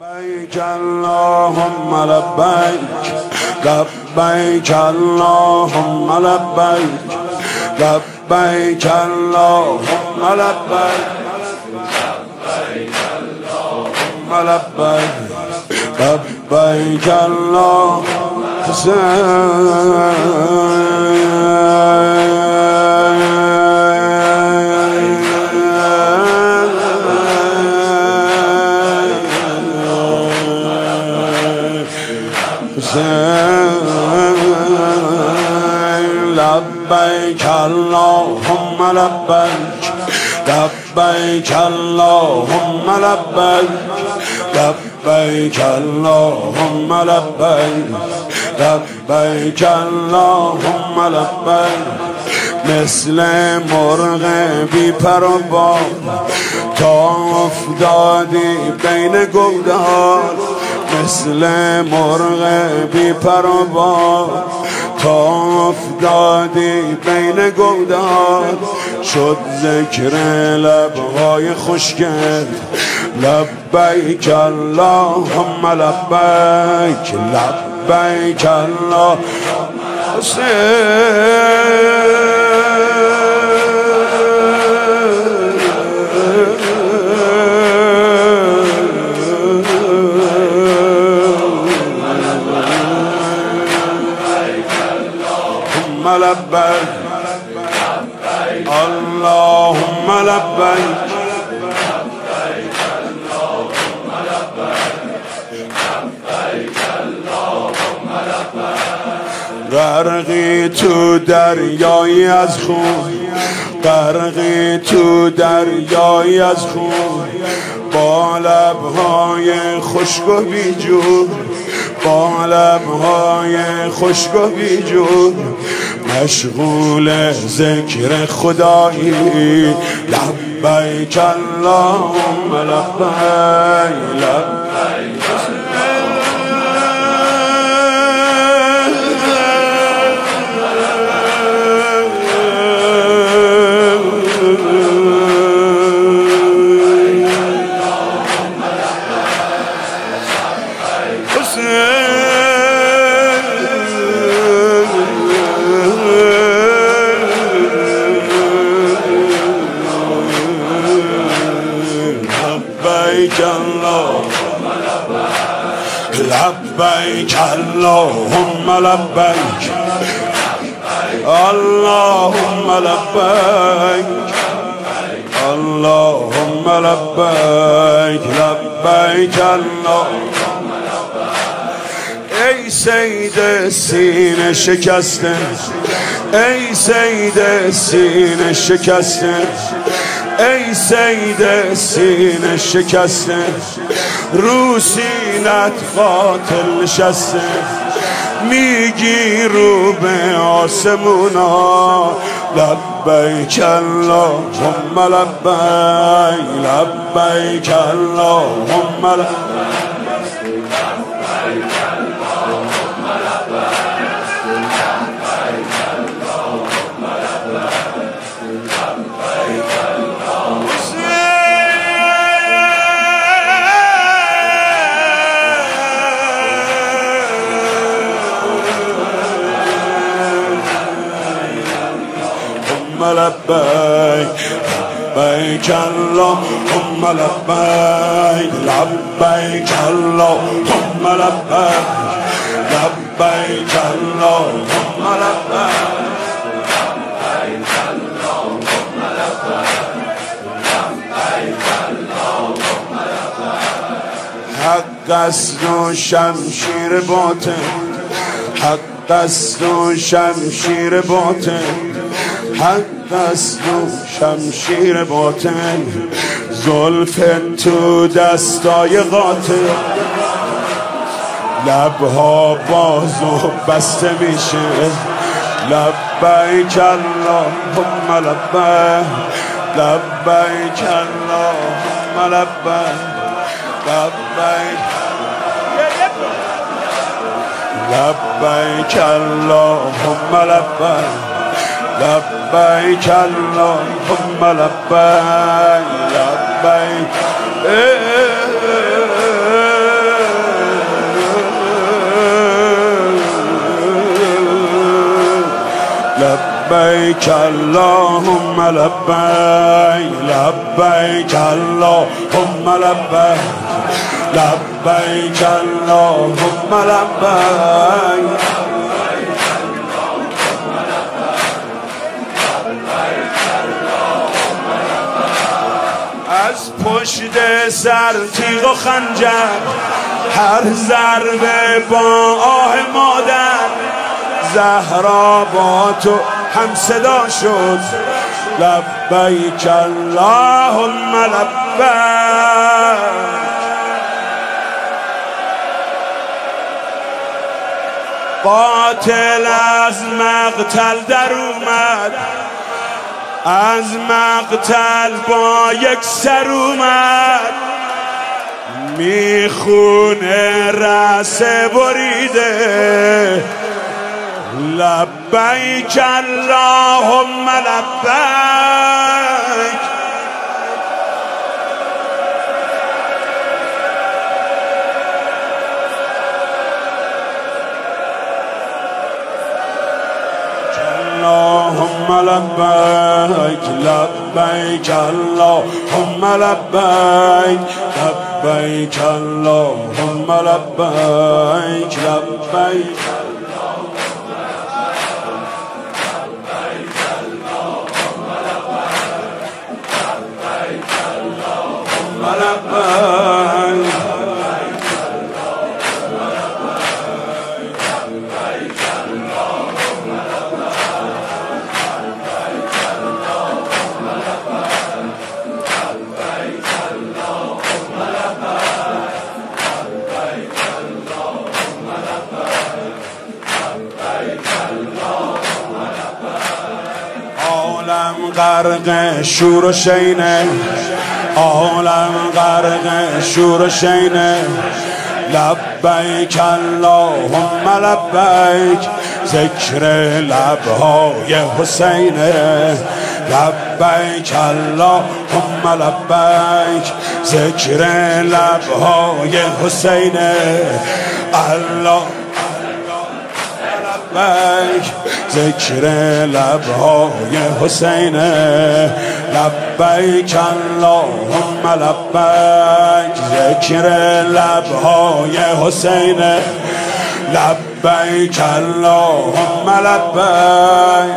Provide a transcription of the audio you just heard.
لبیک اللهم لبیک لبیک اللهم لبیک لبیک اللهم لبیک لبیک لبیک اللهم لبیک اللهم لبیک لبیک اللهم لبیک لبیک اللهم لبیک لبیک اللهم لبیک مثل مرغ بی پر و بال تا افتادی بین گودال مثل مرغ بی پر و بال تا افتادی بین گودال شد ذکر لبهای خشکت لبیک اللهم لبیک لبیک اللهم لبیک اللهم لبیک غرقی تو دریایی از خون غرقی تو دریایی از خون با لبهای خشک و بیجور با لبهای خشک و بیجور مشغول ذکر خدایی لبیک اللهم لبیک لبیک لبیک اللهم لبیک اللهم لبیک اللهم لبیک لبیک اللهم ای سید سینه شکسته ای سید سینه شکسته ای سید سینه شکسته رو سینت قاتل نشسته میگی رو به آسمونا لبیک اللهم لبیک لبیک اللهم لبیک لبیک لبیک اللهم لبیک لبیک اللهم لبیک لبیک اللهم لبیک حق است و شمشیر باطل حق است و شمشیر باطل حق است و شمشیر باطل زلف تو دستای قاتل لبها باز و بسته میشه لبیک اللهم لبیک لبیک اللهم لبیک لبیک لبیک اللهم لبیک لبیک اللهم لبیک لبیک لبیک اللهم لبیک لبیک اللهم لبیک لبیک اللهم لبیک از پشت سر تیغ و خنجر هر ضربه با آه مادر زهرا با تو هم صدا شد لبیک اللهم لبیک قاتل از مقتل در اومد از مقتل با یک سر اومد میخونه رأس بریده لبیک اللهم لبیک اللهم لبیک لبیک اللهم لبیک لبیک اللهم لبیک لبیک عالم غرق شور و شینه عالم غرق شور و شینه لبیک اللهم لبیک ذکر لبهای حسینه لبیک اللهم لبیک ذکر لبهای حسینه الله لبیک ذکر لبهای حسینه لبیک اللهم لبیک ذکر لبهای حسینه لبیک اللهم لبیک